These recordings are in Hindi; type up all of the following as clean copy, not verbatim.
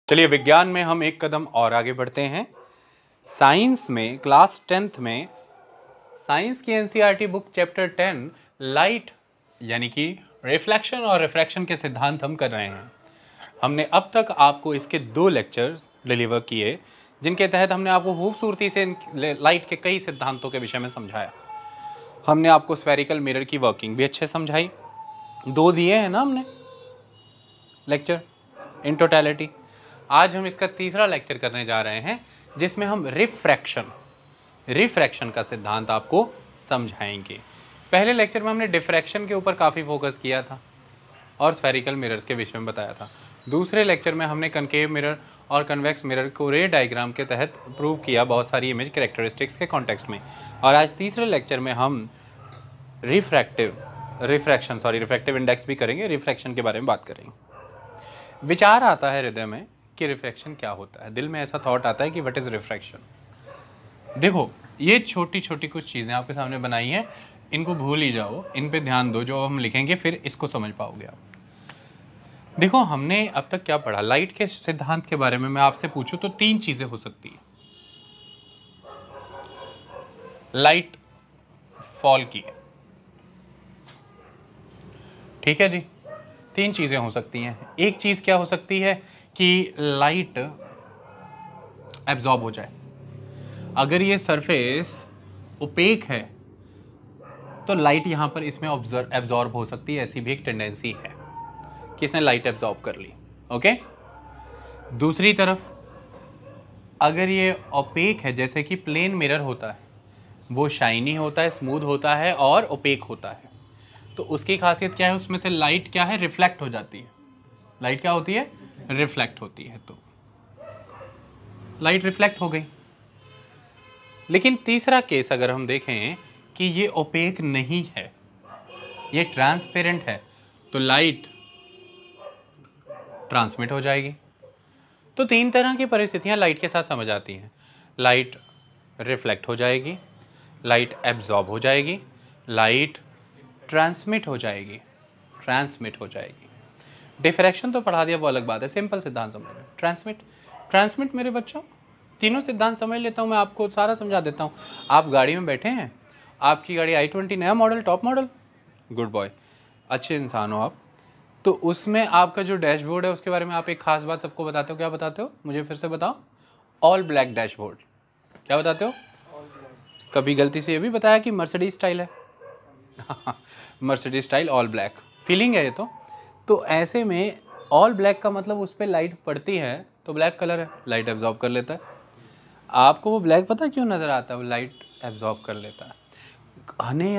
चलिए विज्ञान में हम एक कदम और आगे बढ़ते हैं। साइंस में क्लास 10th में साइंस की एनसीईआरटी बुक चैप्टर 10 लाइट यानी कि रिफ्लेक्शन और रिफ्रैक्शन के सिद्धांत हम कर रहे हैं। हमने अब तक आपको इसके 2 लेक्चर्स डिलीवर किए जिनके तहत हमने आपको खूबसूरती से लाइट के कई सिद्धांतों के विषय में समझाया। हमने आपको स्फेरिकल मिरर की वर्किंग भी अच्छे समझाई। 2 दिए हैं ना हमने लेक्चर इन टोटलिटी। आज हम इसका तीसरा लेक्चर करने जा रहे हैं जिसमें हम रिफ्रैक्शन का सिद्धांत आपको समझाएंगे। पहले लेक्चर में हमने डिफ्रैक्शन के ऊपर काफ़ी फोकस किया था और स्फेरिकल मिरर्स के विषय में बताया था। दूसरे लेक्चर में हमने कनकेव मिरर और कन्वेक्स मिरर को रे डायग्राम के तहत प्रूव किया बहुत सारी इमेज कैरेक्टरिस्टिक्स के कॉन्टेक्स्ट में। और आज तीसरे लेक्चर में हम रिफ्रैक्टिव इंडेक्स भी करेंगे, रिफ्रैक्शन के बारे में बात करेंगे। विचार आता है हृदय में कि रिफ्रैक्शन क्या होता है, दिल में ऐसा थॉट आता है कि व्हाट इज रिफ्रैक्शन। देखो ये छोटी छोटी कुछ चीज़ें आपके सामने बनाई हैं, इनको भूल ही जाओ, इन पे ध्यान दो, जो हम लिखेंगे फिर इसको समझ पाओगे आप। देखो हमने अब तक क्या पढ़ा, लाइट के सिद्धांत के बारे में मैं आपसे पूछूं तो 3 चीज़ें हो सकती है। लाइट फॉल की, ठीक है जी, 3 चीज़ें हो सकती हैं। एक चीज़ क्या हो सकती है कि लाइट एब्जॉर्ब हो जाए। अगर ये सरफेस ओपेक है तो लाइट यहाँ पर इसमें एब्जॉर्ब हो सकती है, ऐसी भी एक टेंडेंसी है कि इसने लाइट एब्जॉर्ब कर ली। ओके, दूसरी तरफ अगर ये ओपेक है, जैसे कि प्लेन मिरर होता है, वो शाइनी होता है, स्मूथ होता है और ओपेक होता है, तो उसकी खासियत क्या है, उसमें से लाइट क्या है, रिफ्लेक्ट हो जाती है। लाइट क्या होती है, रिफ्लेक्ट होती है, तो लाइट रिफ्लेक्ट हो गई। लेकिन तीसरा केस अगर हम देखें कि ये ओपेक नहीं है, ये ट्रांसपेरेंट है, तो लाइट ट्रांसमिट हो जाएगी। तो 3 तरह की परिस्थितियां लाइट के साथ समझ आती हैं। लाइट रिफ्लेक्ट हो जाएगी, लाइट एब्जॉर्ब हो जाएगी, लाइट ट्रांसमिट हो जाएगी। डिफ्रैक्शन तो पढ़ा दिया, वो अलग बात है, सिंपल सिद्धांत समझ लो। ट्रांसमिट मेरे बच्चों, तीनों सिद्धांत समझ लेता हूँ मैं, आपको सारा समझा देता हूँ। आप गाड़ी में बैठे हैं, आपकी गाड़ी i20 नया model, top model, good boy, अच्छे इंसान हो आप, तो उसमें आपका जो डैशबोर्ड है उसके बारे में आप एक खास बात सबको बताते हो। क्या बताते हो, मुझे फिर से बताओ। All black dashboard. क्या बताते हो? कभी गलती से ये भी बताया कि मर्सिडीज स्टाइल है? Mercedes style all black, feeling है ये तो ऐसे में ऑल ब्लैक का मतलब उस पर लाइट पड़ती है तो ब्लैक कलर है, लाइट एब्जॉर्ब कर लेता है। आपको वो ब्लैक पता क्यों नज़र आता है, वो लाइट एब्जॉर्ब कर लेता है। घने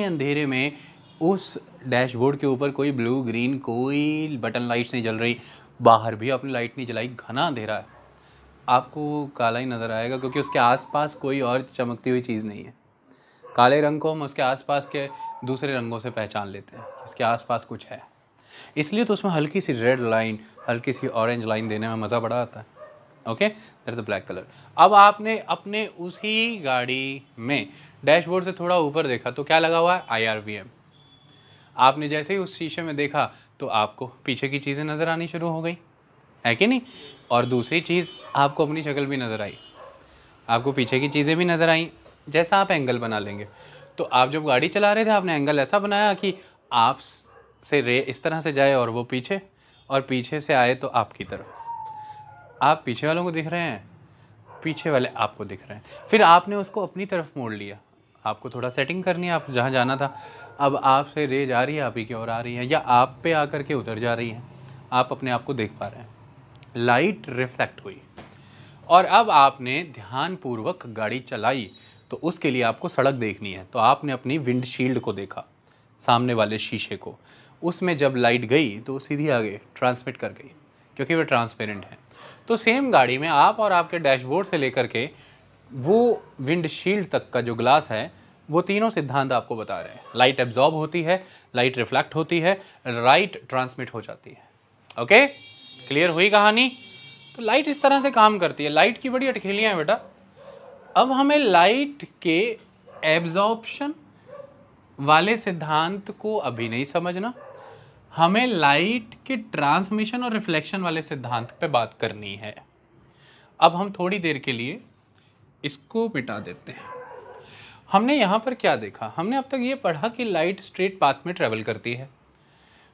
अंधेरे में उस डैशबोर्ड के ऊपर कोई ब्लू ग्रीन कोई बटन लाइट्स नहीं जल रही, बाहर भी आपने लाइट नहीं जलाई, घना अंधेरा है, आपको काला ही नज़र आएगा, क्योंकि उसके आसपास कोई और चमकती हुई चीज़ नहीं है। काले रंग को हम उसके आसपास के दूसरे रंगों से पहचान लेते हैं, इसके आसपास कुछ है, इसलिए तो उसमें हल्की सी रेड लाइन, हल्की सी ऑरेंज लाइन देने में मज़ा बड़ा आता है। Okay, that is the black colour. अब आपने अपने उसी गाड़ी में डैशबोर्ड से थोड़ा ऊपर देखा तो क्या लगा हुआ है, IRVM। आपने जैसे ही उस शीशे में देखा तो आपको पीछे की चीज़ें नज़र आनी शुरू हो गई, है कि नहीं? और दूसरी चीज़, आपको अपनी शक्ल भी नज़र आई, आपको पीछे की चीज़ें भी नज़र आई। जैसा आप एंगल बना लेंगे, तो आप जब गाड़ी चला रहे थे आपने एंगल ऐसा बनाया कि आप से रे इस तरह से जाए और वो पीछे, और पीछे से आए तो आपकी तरफ। आप पीछे वालों को दिख रहे हैं, पीछे वाले आपको दिख रहे हैं, फिर आपने उसको अपनी तरफ मोड़ लिया, आपको थोड़ा सेटिंग करनी है, आप जहाँ जाना था, अब आपसे रे जा रही है, आप ही की ओर आ रही है, या आप पे आकर के उतर जा रही है, आप अपने आप को देख पा रहे हैं। लाइट रिफ्लेक्ट हुई और अब आपने ध्यानपूर्वक गाड़ी चलाई, तो उसके लिए आपको सड़क देखनी है, तो आपने अपनी विंडशील्ड को देखा, सामने वाले शीशे को, उसमें जब लाइट गई तो सीधी आगे ट्रांसमिट कर गई, क्योंकि वह ट्रांसपेरेंट है। तो सेम गाड़ी में आप और आपके डैशबोर्ड से लेकर के वो विंडशील्ड तक का जो ग्लास है, वो तीनों सिद्धांत आपको बता रहे हैं। लाइट एब्जॉर्ब होती है, लाइट रिफ्लेक्ट होती है, लाइट ट्रांसमिट हो जाती है। ओके, क्लियर हुई कहानी? तो लाइट इस तरह से काम करती है। लाइट की बड़ी अटखेलियाँ हैं बेटा। अब हमें लाइट के एब्जॉर्प्शन वाले सिद्धांत को अभी नहीं समझना, हमें लाइट के ट्रांसमिशन और रिफ्लेक्शन वाले सिद्धांत पे बात करनी है। अब हम थोड़ी देर के लिए इसको मिटा देते हैं। हमने यहाँ पर क्या देखा? हमने अब तक ये पढ़ा कि लाइट स्ट्रेट पाथ में ट्रेवल करती है।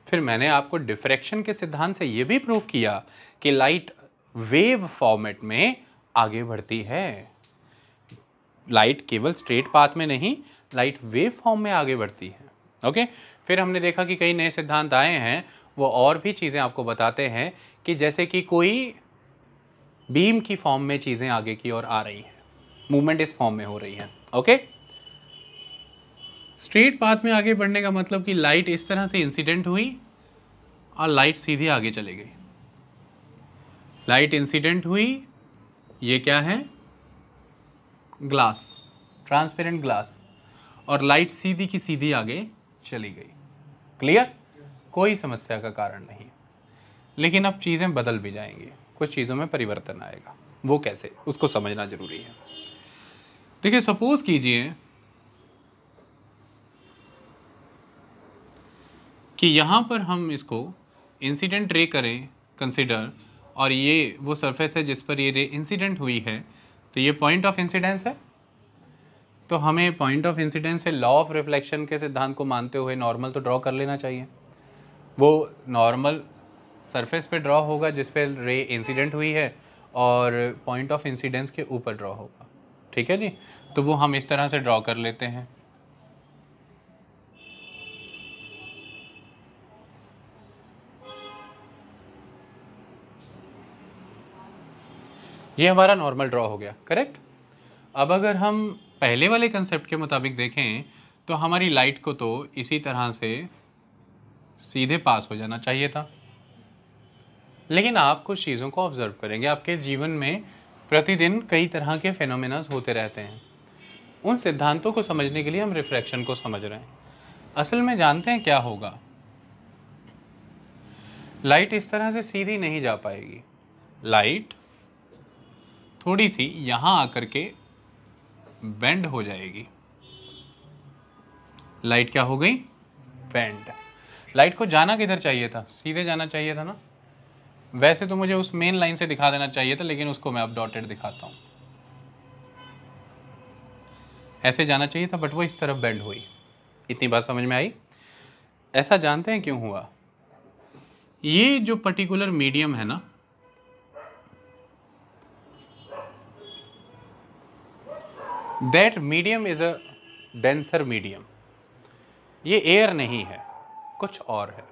फिर मैंने आपको डिफ्रैक्शन के सिद्धांत से ये भी प्रूव किया कि लाइट वेव फॉर्मेट में आगे बढ़ती है। लाइट केवल स्ट्रेट पाथ में नहीं, लाइट वेव फॉर्म में आगे बढ़ती है। ओके, फिर हमने देखा कि कई नए सिद्धांत आए हैं, वो और भी चीज़ें आपको बताते हैं कि जैसे कि कोई बीम की फॉर्म में चीज़ें आगे की ओर आ रही हैं, मूवमेंट इस फॉर्म में हो रही है। ओके, स्ट्रेट पाथ में आगे बढ़ने का मतलब कि लाइट इस तरह से इंसिडेंट हुई और लाइट सीधी आगे चली गई। लाइट इंसिडेंट हुई, ये क्या है? ग्लास, ट्रांसपेरेंट ग्लास, और लाइट सीधी की सीधी आगे चली गई। क्लियर? कोई समस्या का कारण नहीं। लेकिन अब चीज़ें बदल भी जाएंगी, कुछ चीज़ों में परिवर्तन आएगा। वो कैसे, उसको समझना जरूरी है। देखिए, सपोज कीजिए कि यहाँ पर हम इसको इंसिडेंट रे करें कंसिडर, और ये वो सरफेस है जिस पर ये रे इंसिडेंट हुई है, तो ये पॉइंट ऑफ इंसिडेंस है। तो हमें पॉइंट ऑफ इंसिडेंस से लॉ ऑफ रिफ्लेक्शन के सिद्धांत को मानते हुए नॉर्मल तो ड्रॉ कर लेना चाहिए। वो नॉर्मल सरफेस पे ड्रॉ होगा जिस पे रे इंसिडेंट हुई है, और पॉइंट ऑफ इंसिडेंस के ऊपर ड्रॉ होगा। ठीक है जी, तो वो हम इस तरह से ड्रॉ कर लेते हैं। ये हमारा नॉर्मल ड्रॉ हो गया, करेक्ट। अब अगर हम पहले वाले कंसेप्ट के मुताबिक देखें तो हमारी लाइट को तो इसी तरह से सीधे पास हो जाना चाहिए था। लेकिन आप कुछ चीज़ों को ऑब्जर्व करेंगे, आपके जीवन में प्रतिदिन कई तरह के फेनोमेनास होते रहते हैं। उन सिद्धांतों को समझने के लिए हम रिफ्रैक्शन को समझ रहे हैं। असल में जानते हैं क्या होगा? लाइट इस तरह से सीधी नहीं जा पाएगी। लाइट थोड़ी सी यहाँ आकर के बेंड हो जाएगी। लाइट क्या हो गई? बेंड। लाइट को जाना किधर चाहिए था? सीधे जाना चाहिए था ना। वैसे तो मुझे उस मेन लाइन से दिखा देना चाहिए था, लेकिन उसको मैं अब डॉटेड दिखाता हूं। ऐसे जाना चाहिए था, बट वो इस तरफ बेंड हुई। इतनी बात समझ में आई? ऐसा जानते हैं क्यों हुआ? ये जो पर्टिकुलर मीडियम है ना, that medium is a denser medium. ये एयर नहीं है, कुछ और है।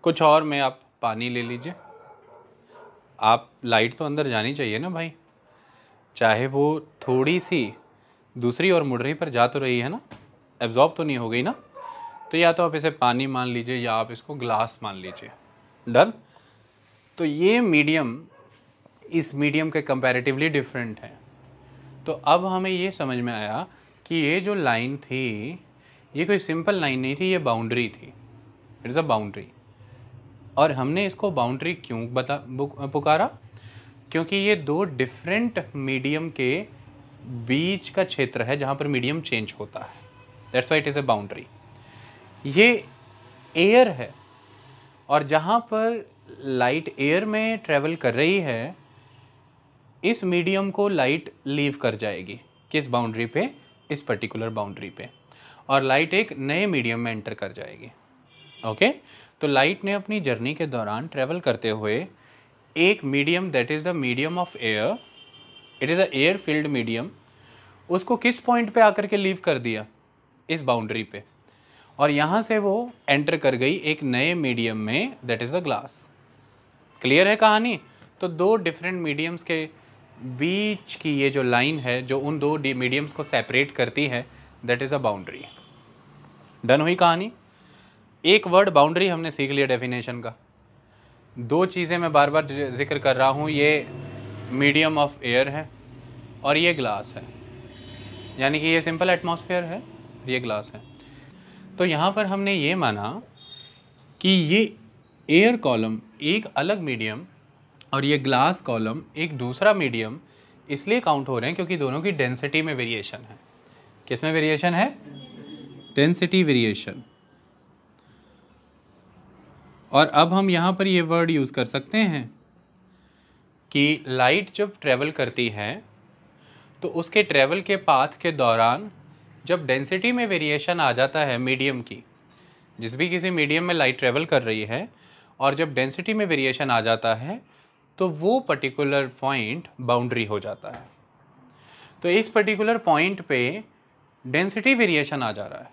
कुछ और में आप पानी ले लीजिए, आप लाइट तो अंदर जानी चाहिए ना भाई, चाहे वो थोड़ी सी दूसरी ओर मुड़ रही पर जा तो रही है ना, एब्जॉर्ब तो नहीं हो गई ना। तो या तो आप इसे पानी मान लीजिए या आप इसको ग्लास मान लीजिए। डन? तो ये मीडियम इस मीडियम के कंपैरेटिवली डिफरेंट है। तो अब हमें ये समझ में आया कि ये जो लाइन थी, ये कोई सिंपल लाइन नहीं थी, ये बाउंड्री थी। It is a boundary. और हमने इसको बाउंड्री क्यों पुकारा? क्योंकि ये दो डिफरेंट मीडियम के बीच का क्षेत्र है जहाँ पर मीडियम चेंज होता है। That's why it is a boundary. ये एयर है, और जहाँ पर लाइट एयर में ट्रेवल कर रही है, इस मीडियम को लाइट लीव कर जाएगी। किस बाउंड्री पे? इस पर्टिकुलर बाउंड्री पे। और लाइट एक नए मीडियम में एंटर कर जाएगी। ओके, तो लाइट ने अपनी जर्नी के दौरान ट्रेवल करते हुए एक medium, that is the medium of air, it is a air field medium, उसको किस पॉइंट पे आकर के लीव कर दिया? इस बाउंड्री पे। और यहाँ से वो एंटर कर गई एक नए मीडियम में, that is the glass. Clear है कहानी? तो दो डिफरेंट मीडियम्स के बीच की ये जो लाइन है जो उन दो मीडियम्स को सेपरेट करती है, that is a boundary. Done हुई कहानी? एक वर्ड बाउंड्री हमने सीख लिया डेफिनेशन का। दो चीज़ें मैं बार बार जिक्र कर रहा हूँ, ये मीडियम ऑफ एयर है और ये ग्लास है, यानी कि ये सिंपल एटमॉस्फेयर है, ये ग्लास है। तो यहाँ पर हमने ये माना कि ये एयर कॉलम एक अलग मीडियम और ये ग्लास कॉलम एक दूसरा मीडियम इसलिए काउंट हो रहे हैं क्योंकि दोनों की डेंसिटी में वेरिएशन है। किस में वेरिएशन है? Density variation. और अब हम यहाँ पर ये वर्ड यूज़ कर सकते हैं कि लाइट जब ट्रेवल करती है तो उसके ट्रेवल के पाथ के दौरान जब डेंसिटी में वेरिएशन आ जाता है मीडियम की, जिस भी किसी मीडियम में लाइट ट्रेवल कर रही है और जब डेंसिटी में वेरिएशन आ जाता है तो वो पर्टिकुलर पॉइंट बाउंड्री हो जाता है। तो इस पर्टिकुलर पॉइंट पे डेंसिटी वेरिएशन आ जा रहा है।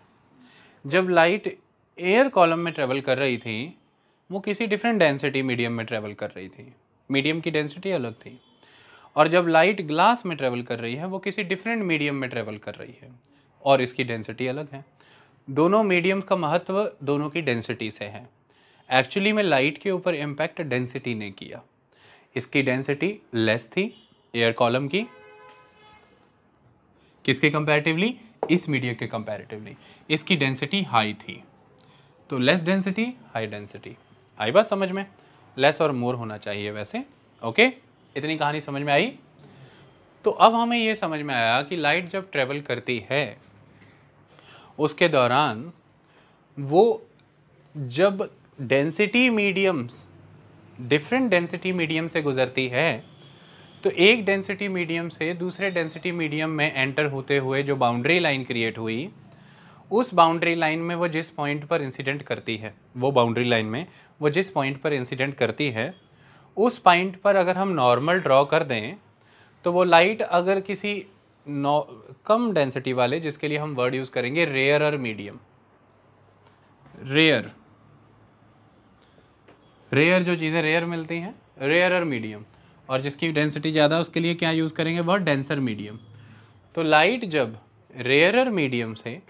जब लाइट एयर कॉलम में ट्रेवल कर रही थी वो किसी डिफरेंट डेंसिटी मीडियम में ट्रेवल कर रही थी, मीडियम की डेंसिटी अलग थी। और जब लाइट ग्लास में ट्रेवल कर रही है वो किसी डिफरेंट मीडियम में ट्रेवल कर रही है और इसकी डेंसिटी अलग है। दोनों मीडियम्स का महत्व दोनों की डेंसिटी से है। एक्चुअली में लाइट के ऊपर इम्पैक्ट डेंसिटी ने किया। इसकी डेंसिटी लेस थी एयर कॉलम की, किसके कंपैरेटिवली, इस मीडियम के कंपैरेटिवली। इसकी डेंसिटी हाई थी, तो लेस डेंसिटी हाई डेंसिटी। आई बात समझ में? लेस और मोर होना चाहिए वैसे। ओके, इतनी कहानी समझ में आई। तो अब हमें ये समझ में आया कि लाइट जब ट्रेवल करती है उसके दौरान वो जब density mediums, different density medium से गुजरती है तो एक डेंसिटी मीडियम से दूसरे डेंसिटी मीडियम में एंटर होते हुए जो बाउंड्री लाइन क्रिएट हुई, उस बाउंड्री लाइन में वो जिस पॉइंट पर इंसिडेंट करती है, वो बाउंड्री लाइन में वो जिस पॉइंट पर इंसिडेंट करती है उस पॉइंट पर अगर हम नॉर्मल ड्रॉ कर दें तो वो लाइट अगर किसी कम डेंसिटी वाले, जिसके लिए हम वर्ड यूज़ करेंगे रेयरर मीडियम, रेयर जो चीज़ें रेयर मिलती हैं, रेयरर मीडियम, और जिसकी डेंसिटी ज़्यादा उसके लिए क्या यूज़ करेंगे, वर्ड डेंसर मीडियम। तो लाइट जब रेयरर मीडियम से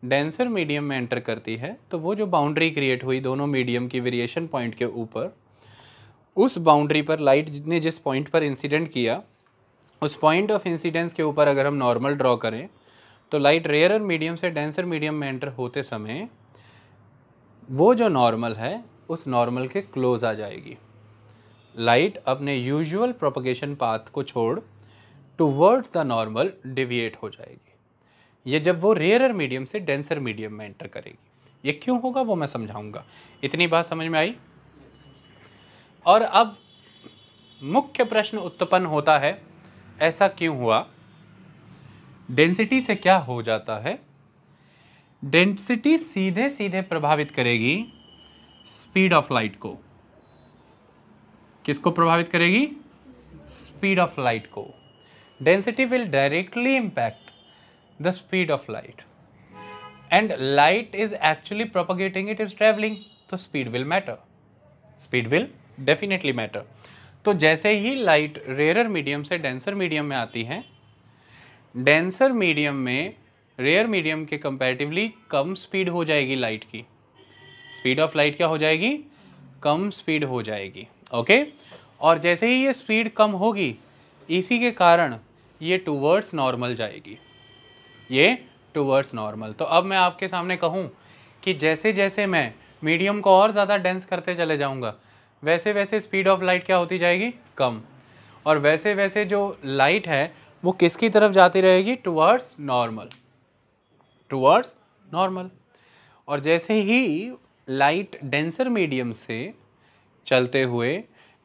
डेंसर मीडियम में एंटर करती है तो वो जो बाउंड्री क्रिएट हुई दोनों मीडियम की वेरिएशन पॉइंट के ऊपर, उस बाउंड्री पर लाइट ने जिस पॉइंट पर इंसिडेंट किया उस पॉइंट ऑफ इंसिडेंस के ऊपर अगर हम नॉर्मल ड्रॉ करें तो लाइट रेयरर मीडियम से डेंसर मीडियम में एंटर होते समय वो जो नॉर्मल है उस नॉर्मल के क्लोज आ जाएगी। लाइट अपने यूजुअल प्रोपगेशन पाथ को छोड़ टुवर्ड्स द नॉर्मल डिविएट हो जाएगी। ये जब वो रेयरर मीडियम से डेंसर मीडियम में एंटर करेगी। ये क्यों होगा वो मैं समझाऊंगा। इतनी बात समझ में आई? और अब मुख्य प्रश्न उत्पन्न होता है, ऐसा क्यों हुआ? डेंसिटी से क्या हो जाता है? डेंसिटी सीधे सीधे प्रभावित करेगी स्पीड ऑफ लाइट को। किसको प्रभावित करेगी? स्पीड ऑफ लाइट को। Density will directly impact the speed of light and light is actually propagating, it is travelling, तो speed will matter, speed will definitely matter. तो जैसे ही लाइट रेयरर मीडियम से डेंसर मीडियम में आती है, डेंसर मीडियम में रेयर मीडियम के कंपैरेटिवली कम स्पीड हो जाएगी लाइट की। स्पीड ऑफ लाइट क्या हो जाएगी? कम स्पीड हो जाएगी। ओके, और जैसे ही ये स्पीड कम होगी इसी के कारण ये टूवर्ड्स नॉर्मल जाएगी, ये टूवर्ड्स नॉर्मल। तो अब मैं आपके सामने कहूँ कि जैसे जैसे मैं मीडियम को और ज़्यादा डेंस करते चले जाऊँगा वैसे वैसे स्पीड ऑफ लाइट क्या होती जाएगी? कम। और वैसे वैसे जो लाइट है वो किसकी तरफ जाती रहेगी? Towards normal, towards normal. और जैसे ही लाइट डेंसर मीडियम से चलते हुए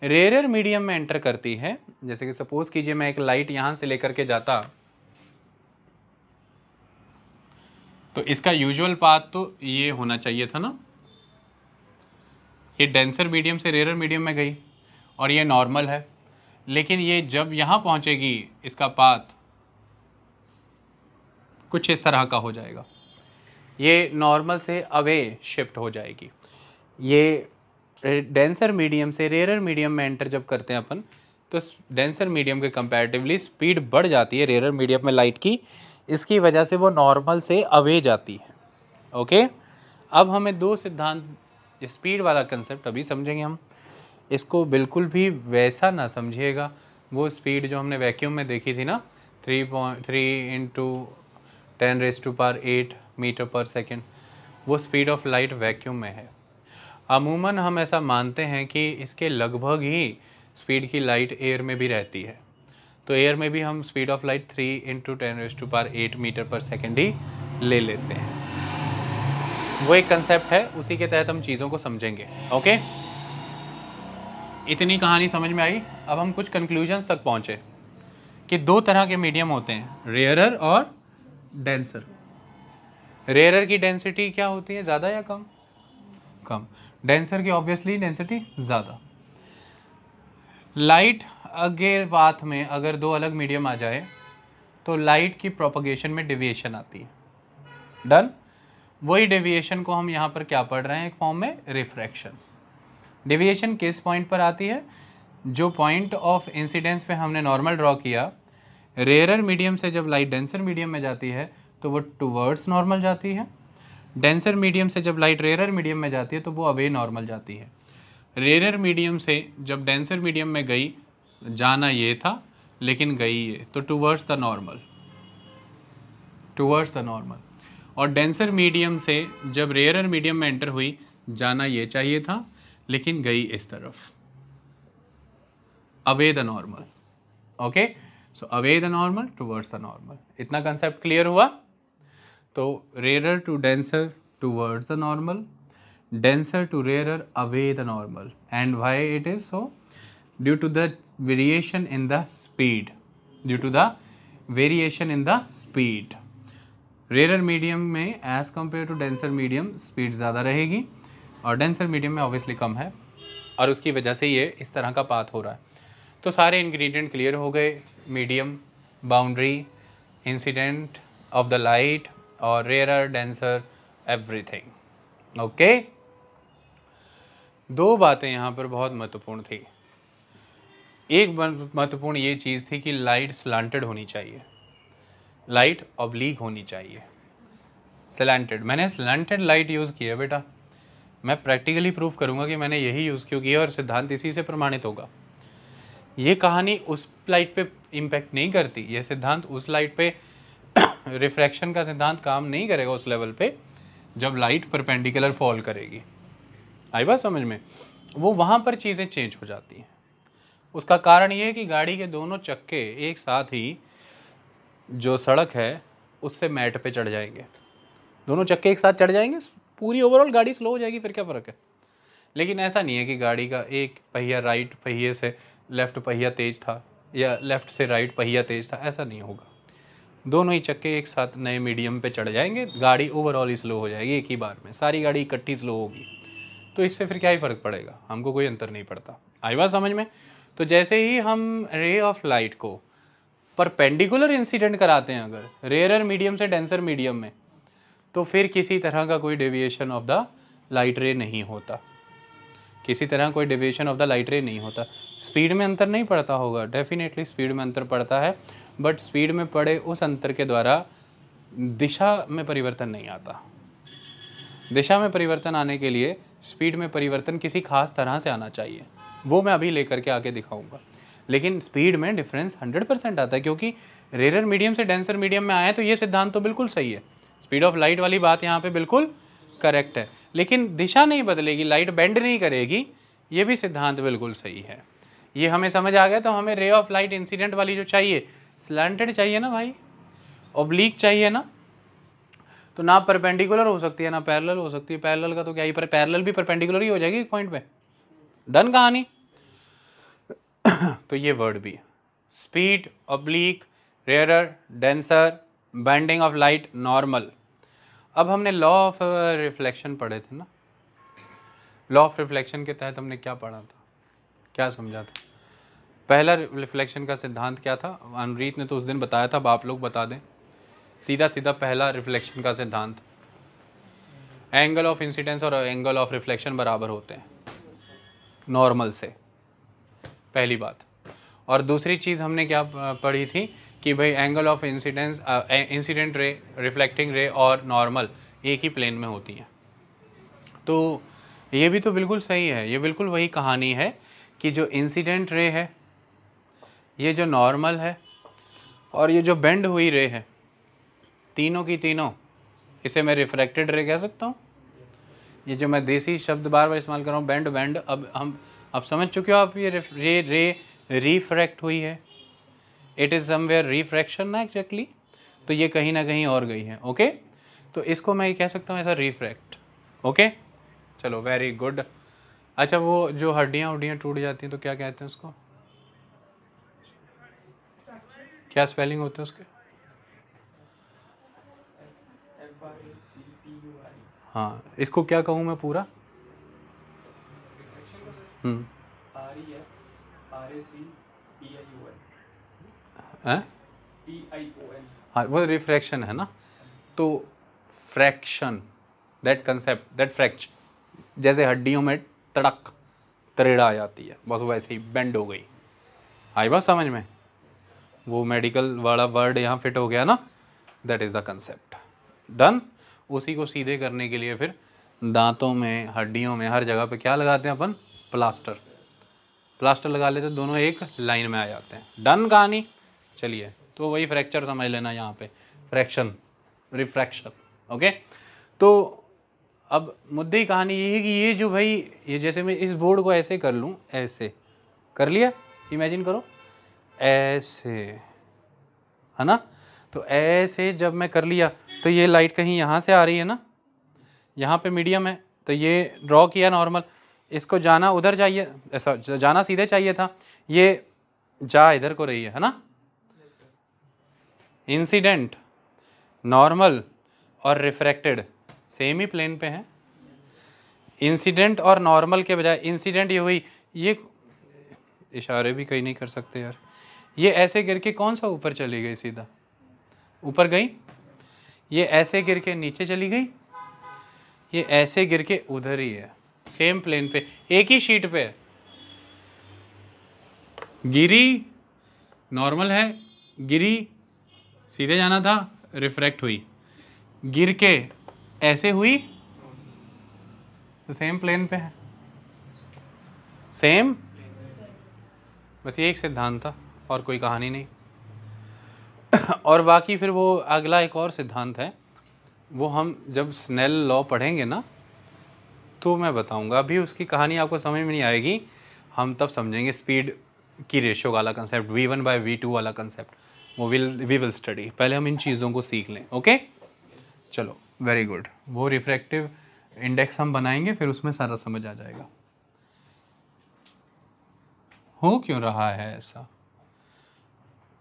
रेयरर मीडियम में एंटर करती है, जैसे कि सपोज कीजिए मैं एक लाइट यहाँ से लेकर के जाता तो इसका यूजुअल पाथ तो ये होना चाहिए था ना, ये डेंसर मीडियम से रेयरर मीडियम में गई और ये नॉर्मल है, लेकिन ये जब यहाँ पहुँचेगी इसका पाथ कुछ इस तरह का हो जाएगा, ये नॉर्मल से अवे शिफ्ट हो जाएगी। ये डेंसर मीडियम से रेयरर मीडियम में एंटर जब करते हैं अपन तो डेंसर मीडियम के कंपैरेटिवली स्पीड बढ़ जाती है रेयरर मीडियम में लाइट की, इसकी वजह से वो नॉर्मल से अवे जाती है। ओके, अब हमें दो सिद्धांत, स्पीड वाला कंसेप्ट अभी समझेंगे हम, इसको बिल्कुल भी वैसा ना समझिएगा वो स्पीड जो हमने वैक्यूम में देखी थी ना, 3 × 10⁸ मीटर पर सेकेंड, वो स्पीड ऑफ लाइट वैक्यूम में है। अमूमन हम ऐसा मानते हैं कि इसके लगभग ही स्पीड की लाइट एयर में भी रहती है, तो एयर में भी हम स्पीड ऑफ लाइट 3 × 10⁸ मीटर पर सेकेंड ही ले लेते हैं। वो एक कंसेप्ट है, उसी के तहत हम चीज़ों को समझेंगे। ओके, इतनी कहानी समझ में आई। अब हम कुछ कंक्लूजन्स तक पहुँचे कि दो तरह के मीडियम होते हैं, रेयरर और डेंसर। रेयरर की डेंसिटी क्या होती है, ज़्यादा या कम? कम। डेंसर की ऑब्वियसली डेंसिटी ज़्यादा। लाइट अगे पाथ में अगर दो अलग मीडियम आ जाए तो लाइट की प्रोपगेशन में डेविएशन आती है। डन। वही डेविएशन को हम यहाँ पर क्या पढ़ रहे हैं, एक फॉर्म में रिफ्रैक्शन। डेविएशन किस पॉइंट पर आती है? जो पॉइंट ऑफ इंसिडेंस पे हमने नॉर्मल ड्रॉ किया, रेयरर मीडियम से जब लाइट डेंसर मीडियम में जाती है तो वो टुवर्ड्स नॉर्मल जाती है। डेंसर मीडियम से जब लाइट रेयरर मीडियम में जाती है तो वो अवे नॉर्मल जाती है। रेयरर मीडियम से जब डेंसर मीडियम में गई, जाना ये था लेकिन गई ये, तो towards the normal, towards the normal. और डेंसर मीडियम से जब रेयरर मीडियम में एंटर हुई, जाना ये चाहिए था लेकिन गई इस तरफ, away the normal. Okay, so away the normal, towards the normal. इतना कंसेप्ट क्लियर हुआ? तो rarer to denser towards the normal, denser to rarer away the normal. And why it is so? Due to the variation in the speed, due to the variation in the speed. rarer medium में as compared to denser medium speed ज़्यादा रहेगी और denser medium में obviously कम है, और उसकी वजह से ये इस तरह का पाथ हो रहा है। तो सारे इंग्रेडिएंट क्लियर हो गए, medium, boundary, incident of the light और रेयर, डेंसर, एवरीथिंग। ओके, दो बातें यहाँ पर बहुत महत्वपूर्ण थी। एक महत्वपूर्ण ये चीज़ थी कि लाइट स्लांटेड होनी चाहिए, लाइट ऑब्लीक होनी चाहिए। स्लैंटेड, मैंने स्लैंटेड लाइट यूज़ की है बेटा, मैं प्रैक्टिकली प्रूव करूँगा कि मैंने यही यूज़ क्यों किया और सिद्धांत इसी से प्रमाणित होगा। ये कहानी उस लाइट पे इम्पेक्ट नहीं करती, ये सिद्धांत उस लाइट पे रिफ्रैक्शन का सिद्धांत काम नहीं करेगा उस लेवल पे जब लाइट परपेंडिकुलर फॉल करेगी। आई बात समझ में? वो वहाँ पर चीज़ें चेंज हो जाती हैं। उसका कारण ये है कि गाड़ी के दोनों चक्के एक साथ ही जो सड़क है उससे मैट पे चढ़ जाएंगे, दोनों चक्के एक साथ चढ़ जाएंगे, पूरी ओवरऑल गाड़ी स्लो हो जाएगी, फिर क्या फ़र्क है। लेकिन ऐसा नहीं है कि गाड़ी का एक पहिया राइट पहिए से लेफ़्ट पहिया तेज़ था या लेफ़्ट से राइट पहिया तेज़ था, ऐसा नहीं होगा। दोनों ही चक्के एक साथ नए मीडियम पे चढ़ जाएंगे, गाड़ी ओवरऑल ही स्लो हो जाएगी, एक ही बार में सारी गाड़ी इकट्ठी स्लो होगी। तो इससे फिर क्या ही फ़र्क पड़ेगा, हमको कोई अंतर नहीं पड़ता। आई बात समझ में? तो जैसे ही हम रे ऑफ लाइट को परपेंडिकुलर इंसिडेंट कराते हैं अगर रेयरर मीडियम से डेंसर मीडियम में, तो फिर किसी तरह का कोई डेविएशन ऑफ द लाइट रे नहीं होता, किसी तरह कोई डेविएशन ऑफ द लाइट रे नहीं होता। स्पीड में अंतर नहीं पड़ता होगा, डेफिनेटली स्पीड में अंतर पड़ता है, बट स्पीड में पड़े उस अंतर के द्वारा दिशा में परिवर्तन नहीं आता। दिशा में परिवर्तन आने के लिए स्पीड में परिवर्तन किसी खास तरह से आना चाहिए, वो मैं अभी लेकर के आके दिखाऊंगा। लेकिन स्पीड में डिफरेंस 100% आता है, क्योंकि रेयर मीडियम से डेंसर मीडियम में आए तो ये सिद्धांत तो बिल्कुल सही है, स्पीड ऑफ लाइट वाली बात यहाँ पे बिल्कुल करेक्ट है, लेकिन दिशा नहीं बदलेगी, लाइट बेंड नहीं करेगी, ये भी सिद्धांत बिल्कुल सही है। ये हमें समझ आ गया। तो हमें रे ऑफ लाइट इंसिडेंट वाली जो चाहिए, स्लैंटेड चाहिए ना भाई, ऑब्लिक चाहिए ना, तो ना परपेंडिकुलर हो सकती है ना पैरेलल हो सकती है। पैरेलल का तो क्या ही, पर पैरेलल भी परपेंडिकुलर ही हो जाएगी एक पॉइंट पे, डन कहानी। तो ये वर्ड भी, speed, oblique, rarer, denser, bending of light, normal. अब हमने लॉ ऑफ रिफ्लेक्शन पढ़े थे ना, लॉ ऑफ रिफ्लेक्शन के तहत हमने क्या पढ़ा था, क्या समझा था? पहला रिफ्लेक्शन का सिद्धांत क्या था? अमरीत ने तो उस दिन बताया था, अब आप लोग बता दें सीधा सीधा। पहला रिफ्लेक्शन का सिद्धांत, एंगल ऑफ इंसिडेंस और एंगल ऑफ रिफ्लेक्शन बराबर होते हैं नॉर्मल से, पहली बात। और दूसरी चीज़ हमने क्या पढ़ी थी कि भाई angle of incidence, incident ray, reflecting रे और नॉर्मल एक ही प्लेन में होती हैं। तो ये भी तो बिल्कुल सही है, ये बिल्कुल वही कहानी है कि जो इंसिडेंट रे है, ये जो नॉर्मल है और ये जो बेंड हुई रे है, तीनों की तीनों, इसे मैं रिफ्रैक्टेड रे कह सकता हूँ। ये जो मैं देसी शब्द बार बार इस्तेमाल कर रहा हूँ, बेंड बेंड, अब समझ चुके हो आप, ये रे रिफ्रैक्ट हुई है, इट इज़ समवेयर रिफ्रैक्शन ना एग्जैक्टली, तो ये कहीं ना कहीं और गई है। ओके, तो इसको मैं कह सकता हूँ ऐसा रिफ्रैक्ट, ओके, चलो वेरी गुड। अच्छा, वो जो हड्डियाँ उड्डियाँ टूट जाती हैं तो क्या कहते हैं उसको, क्या स्पेलिंग होते हैं उसके? हाँ, इसको क्या कहूँ मैं पूरा? हैं? हाँ, वो रिफ्रैक्शन है ना। तो फ्रैक्शन, दैट कंसेप्ट, दैट फ्रैक्च, जैसे हड्डियों में तड़क तरेड़ा आ जाती है, बस वैसे ही बेंड हो गई। आई बात समझ में? वो मेडिकल वाला वर्ड यहाँ फिट हो गया ना, that is the concept. Done. उसी को सीधे करने के लिए फिर दांतों में, हड्डियों में, हर जगह पे क्या लगाते हैं अपन? प्लास्टर। प्लास्टर लगा लेते, दोनों एक लाइन में आ जाते हैं। डन कहानी। चलिए, तो वही फ्रैक्चर समझ लेना यहाँ पे, फ्रैक्शन, रिफ्रैक्शन। ओके, तो अब मुद्दे की कहानी ये है कि ये जो भाई, ये जैसे मैं इस बोर्ड को ऐसे कर लूँ, ऐसे कर लिया, इमेजिन करो ऐसे, है ना। तो ऐसे जब मैं कर लिया तो ये लाइट कहीं यहाँ से आ रही है ना, यहाँ पे मीडियम है, तो ये ड्रॉ किया नॉर्मल, इसको जाना उधर चाहिए, ऐसा जाना सीधे चाहिए था, ये जा इधर को रही है ना। इंसिडेंट, नॉर्मल और रिफ्रैक्टेड सेम ही प्लेन पे हैं। इंसिडेंट और नॉर्मल के बजाय इंसिडेंट ये हुई, ये इशारे भी कहीं नहीं कर सकते यार, ये ऐसे गिर के कौन सा ऊपर चली गई, सीधा ऊपर गई, ये ऐसे गिर के नीचे चली गई, ये ऐसे गिर के उधर ही है, सेम प्लेन पे, एक ही शीट पे गिरी, नॉर्मल है, गिरी, सीधे जाना था, रिफ्रैक्ट हुई, गिर के ऐसे हुई, तो सेम प्लेन पे है, सेम। बस ये एक सिद्धांत था और कोई कहानी नहीं। और बाकी फिर वो अगला एक और सिद्धांत है, वो हम जब स्नेल लॉ पढ़ेंगे ना तो मैं बताऊंगा, अभी उसकी कहानी आपको समझ में नहीं आएगी, हम तब समझेंगे। स्पीड की रेशियो वाला कंसेप्ट, v1/v2 वाला कंसेप्ट, वो वी विल स्टडी। पहले हम इन चीज़ों को सीख लें। ओके, चलो वेरी गुड। वो रिफ्रैक्टिव इंडेक्स हम बनाएंगे, फिर उसमें सारा समझ आ जाएगा। हो क्यों रहा है ऐसा,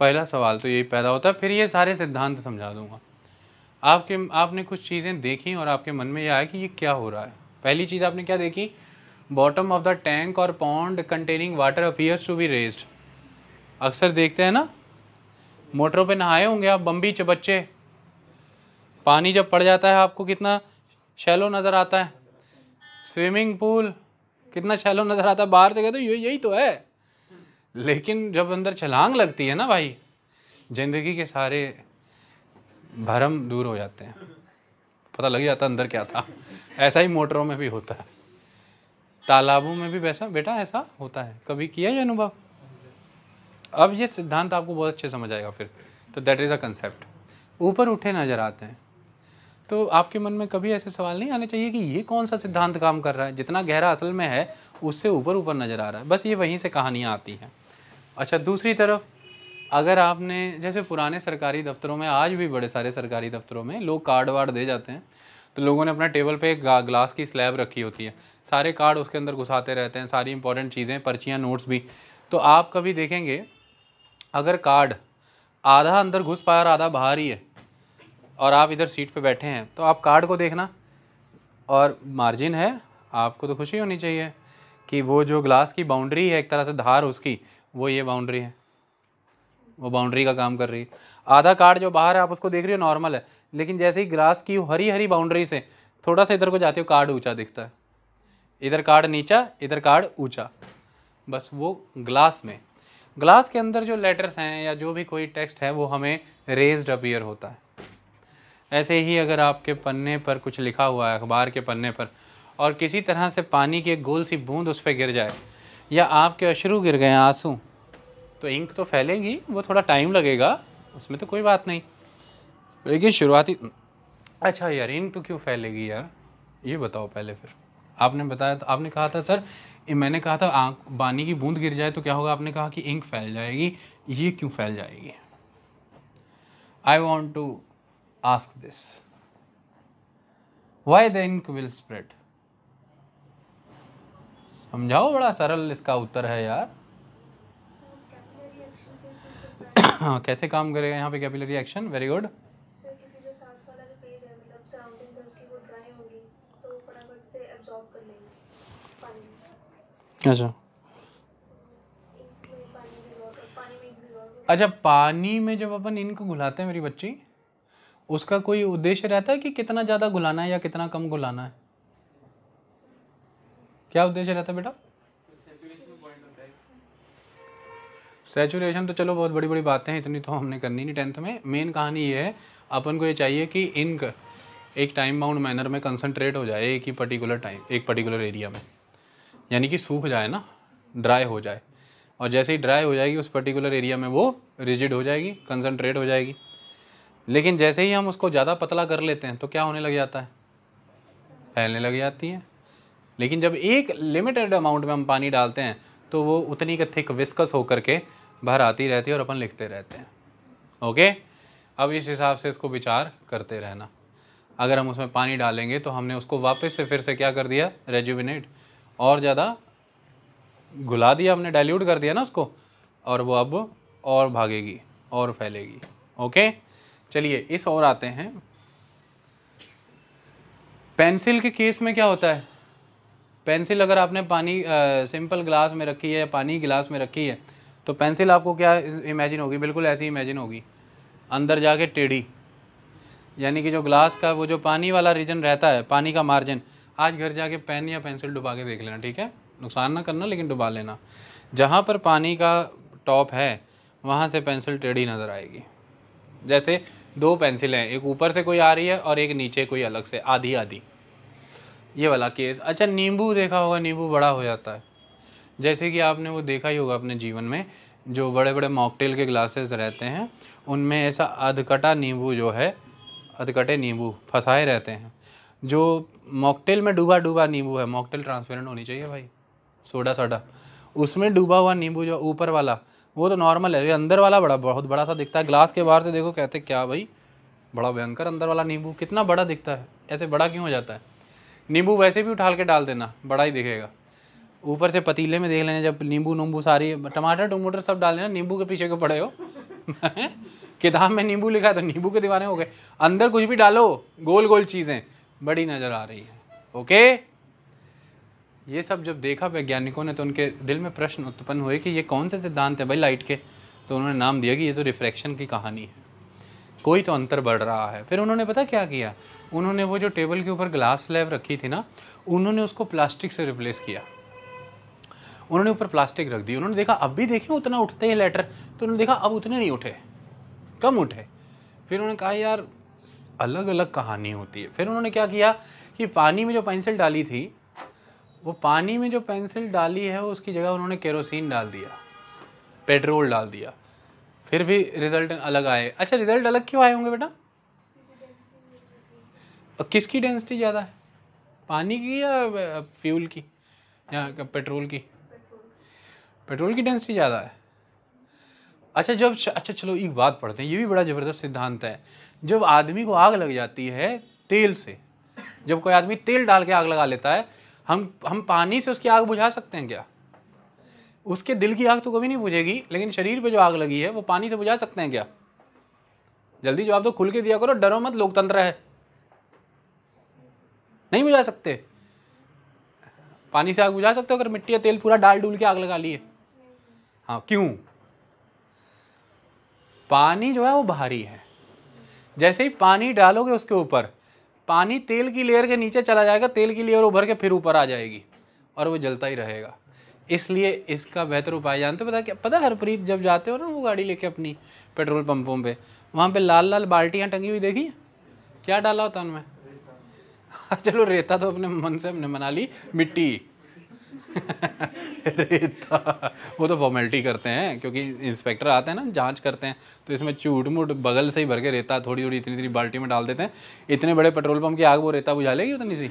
पहला सवाल तो यही पैदा होता है, फिर ये सारे सिद्धांत समझा दूंगा। आपने कुछ चीज़ें देखी और आपके मन में ये आया कि ये क्या हो रहा है। पहली चीज़ आपने क्या देखी, बॉटम ऑफ द टैंक और pond containing water appears to be raised. अक्सर देखते हैं ना, मोटरों पे नहाए होंगे आप, बम्बी बच्चे, पानी जब पड़ जाता है आपको कितना शैलो नज़र आता है, स्विमिंग पूल कितना शैलो नज़र आता है, बाहर से कहते यही तो है, लेकिन जब अंदर छलांग लगती है ना भाई, जिंदगी के सारे भरम दूर हो जाते हैं, पता लग जाता अंदर क्या था। ऐसा ही मोटरों में भी होता है, तालाबों में भी वैसा बेटा ऐसा होता है, कभी किया है अनुभव? अब ये सिद्धांत आपको बहुत अच्छे समझ आएगा फिर। तो दैट इज़ अ कंसेप्ट। ऊपर उठे नजर आते हैं, तो आपके मन में कभी ऐसे सवाल नहीं आने चाहिए कि ये कौन सा सिद्धांत काम कर रहा है, जितना गहरा असल में है उससे ऊपर ऊपर नज़र आ रहा है, बस ये वहीं से कहानियाँ आती हैं। अच्छा, दूसरी तरफ अगर आपने, जैसे पुराने सरकारी दफ्तरों में, आज भी बड़े सारे सरकारी दफ्तरों में लोग कार्ड वार्ड दे जाते हैं, तो लोगों ने अपना टेबल पे एक ग्लास की स्लैब रखी होती है, सारे कार्ड उसके अंदर घुसाते रहते हैं, सारी इंपॉर्टेंट चीज़ें, पर्चियाँ, नोट्स भी। तो आप कभी देखेंगे अगर कार्ड आधा अंदर घुस पाया और आधा बाहर ही है, और आप इधर सीट पे बैठे हैं, तो आप कार्ड को देखना, और मार्जिन है, आपको तो खुशी होनी चाहिए कि वो जो ग्लास की बाउंड्री है, एक तरह से धार उसकी, वो ये बाउंड्री है, वो बाउंड्री का काम कर रही है। आधा कार्ड जो बाहर है आप उसको देख रही हो, नॉर्मल है, लेकिन जैसे ही ग्लास की हरी हरी बाउंड्री से थोड़ा सा इधर को जाते हो, कार्ड ऊंचा दिखता है, इधर कार्ड नीचा, इधर कार्ड ऊंचा, बस वो ग्लास में, ग्लास के अंदर जो लेटर्स हैं या जो भी कोई टेक्स्ट है वो हमें रेज्ड अपीयर होता है। ऐसे ही अगर आपके पन्ने पर कुछ लिखा हुआ है, अखबार के पन्ने पर, और किसी तरह से पानी की एक गोल सी बूंद उस पर गिर जाए, या आपके अश्रु गिर गए, आंसू, तो इंक तो फैलेगी, वो थोड़ा टाइम लगेगा, उसमें तो कोई बात नहीं, लेकिन शुरुआती। अच्छा यार, इंक तो क्यों फैलेगी यार, ये बताओ पहले। फिर आपने बताया, तो आपने कहा था सर, मैंने कहा था आँख पानी की बूंद गिर जाए तो क्या होगा, आपने कहा कि इंक फैल जाएगी, ये क्यों फैल जाएगी? I want to ask this, why the ink will spread. समझाओ, बड़ा सरल इसका उत्तर है यार। हाँ, कैसे काम करेगा यहाँ पे कैपिलरी एक्शन? Very good. अच्छा अच्छा, पानी में जब अपन इंक घुलाते हैं मेरी बच्ची, उसका कोई उद्देश्य रहता है कि कितना ज़्यादा घुलाना है या कितना कम घुलाना है? क्या उद्देश्य रहता है बेटा? सैचुरेशन तो चलो बहुत बड़ी बड़ी बातें हैं, इतनी तो हमने करनी नहीं 10th में। मेन कहानी ये है, अपन को ये चाहिए कि इंक एक टाइम बाउंड मैनर में कंसंट्रेट हो जाए एक ही पर्टिकुलर टाइम, एक पर्टिकुलर एरिया में, यानी कि सूख जाए ना, ड्राई हो जाए। और जैसे ही ड्राई हो जाएगी उस पर्टिकुलर एरिया में वो रिजिड हो जाएगी, कंसंट्रेट हो जाएगी। लेकिन जैसे ही हम उसको ज़्यादा पतला कर लेते हैं तो क्या होने लग जाता है? फैलने लग जाती है। लेकिन जब एक लिमिटेड अमाउंट में हम पानी डालते हैं तो वो उतनी का थिक विस्कस होकर के बाहर आती रहती है और अपन लिखते रहते हैं। ओके, अब इस हिसाब से इसको विचार करते रहना। अगर हम उसमें पानी डालेंगे तो हमने उसको वापस से फिर से क्या कर दिया? रेजुविनेट, और ज़्यादा घुला दिया हमने, डाइल्यूट कर दिया ना उसको, और वो अब और भागेगी और फैलेगी। ओके, चलिए इस और आते हैं। पेंसिल के केस में क्या होता है? पेंसिल अगर आपने पानी सिंपल ग्लास में रखी है या पानी गिलास में रखी है तो पेंसिल आपको क्या इमेजिन होगी? बिल्कुल ऐसी इमेजिन होगी, अंदर जाके टेढ़ी। यानी कि जो ग्लास का वो जो पानी वाला रीजन रहता है, पानी का मार्जिन, आज घर जाके पेन या पेंसिल डुबा के देख लेना, ठीक है? नुकसान ना करना लेकिन डुबा लेना। जहाँ पर पानी का टॉप है वहाँ से पेंसिल टेढ़ी नज़र आएगी। जैसे दो पेंसिलें हैं, एक ऊपर से कोई आ रही है और एक नीचे कोई अलग से आधी आधी, ये वाला केस। अच्छा, नींबू देखा होगा, नींबू बड़ा हो जाता है। जैसे कि आपने वो देखा ही होगा अपने जीवन में, जो बड़े बड़े मॉकटेल के ग्लासेस रहते हैं उनमें ऐसा अधकटा नींबू जो है, अधकटे नींबू फंसाए रहते हैं। जो मॉकटेल में डूबा डूबा नींबू है, मॉकटेल ट्रांसपेरेंट होनी चाहिए भाई, सोडा साडा, उसमें डूबा हुआ नींबू जो ऊपर वाला वो तो नॉर्मल है, अंदर वाला बड़ा बहुत बड़ा सा दिखता है। ग्लास के बाहर से देखो, कहते क्या भाई बड़ा भयंकर अंदर वाला नींबू, कितना बड़ा दिखता है, ऐसे बड़ा क्यों हो जाता है? नींबू वैसे भी उठाल के डाल देना, बड़ा ही दिखेगा। ऊपर से पतीले में देख लेना, जब नींबू नूंबू सारी टमाटर टमाटर सब डाल लेना, नींबू के पीछे क्यों पड़े हो? किताब में नींबू लिखा है तो नींबू के दीवाने हो गए। अंदर कुछ भी डालो, गोल गोल चीज़ें बड़ी नज़र आ रही है। ओके, ये सब जब देखा वैज्ञानिकों ने तो उनके दिल में प्रश्न उत्पन्न हुए कि ये कौन से सिद्धांत है भाई लाइट के? तो उन्होंने नाम दिया कि ये तो रिफ्रैक्शन की कहानी है, कोई तो अंतर बढ़ रहा है। फिर उन्होंने पता क्या किया? उन्होंने वो जो टेबल के ऊपर ग्लास स्लैब रखी थी ना, उन्होंने उसको प्लास्टिक से रिप्लेस किया। उन्होंने ऊपर प्लास्टिक रख दी। उन्होंने देखा अब भी देखें उतना उठते हैं लेटर, तो उन्होंने देखा अब उतने नहीं उठे, कम उठे। फिर उन्होंने कहा यार अलग अलग कहानी होती है। फिर उन्होंने क्या किया कि पानी में जो पेंसिल डाली थी, वो पानी में जो पेंसिल डाली है उसकी जगह उन्होंने केरोसिन डाल दिया, पेट्रोल डाल दिया, फिर भी रिजल्ट अलग आए। अच्छा, रिजल्ट अलग क्यों आए होंगे बेटा? किसकी डेंसिटी ज़्यादा है, पानी की या फ्यूल की या पेट्रोल की? पेट्रोल की डेंसिटी ज़्यादा है। अच्छा, अच्छा चलो एक बात पढ़ते हैं, ये भी बड़ा ज़बरदस्त सिद्धांत है। जब आदमी को आग लग जाती है तेल से, जब कोई आदमी तेल डाल के आग लगा लेता है, हम पानी से उसकी आग बुझा सकते हैं क्या? उसके दिल की आग तो कभी नहीं बुझेगी, लेकिन शरीर पे जो आग लगी है वो पानी से बुझा सकते हैं क्या? जल्दी जवाब दो, खुल के दिया करो, डरो मत, लोकतंत्र है। नहीं बुझा सकते। पानी से आग बुझा सकते हो अगर मिट्टी या तेल पूरा डाल डूल के आग लगा लिए? हाँ, क्यों? पानी जो है वो भारी है। जैसे ही पानी डालोगे उसके ऊपर, पानी तेल की लेयर के नीचे चला जाएगा, तेल की लेयर उभर के फिर ऊपर आ जाएगी और वो जलता ही रहेगा। इसलिए इसका बेहतर उपाय जानते हो? पता हरप्रीत, जब जाते हो ना वो गाड़ी लेके अपनी पेट्रोल पंपों पे, वहाँ पे लाल लाल बाल्टियाँ टंगी हुई देखी? क्या डाला होता उनमें? चलो रेता तो अपने मन से हमने मना ली, मिट्टी। रेता वो तो फॉर्मेलिटी करते हैं, क्योंकि इंस्पेक्टर आते हैं ना, जांच करते हैं, तो इसमें चूट मूट बगल से ही भर के रेता थोड़ी थोड़ी इतनी इतनी बाल्टी में डाल देते हैं। इतने बड़े पेट्रोल पंप की आग वो रेता बुझा लेगी उतनी सी?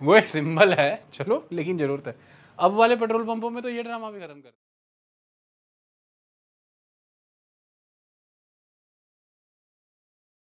वो एक सिंबल है, चलो, लेकिन ज़रूरत है। अब वाले पेट्रोल पंपों में तो ये ड्रामा भी खत्म कर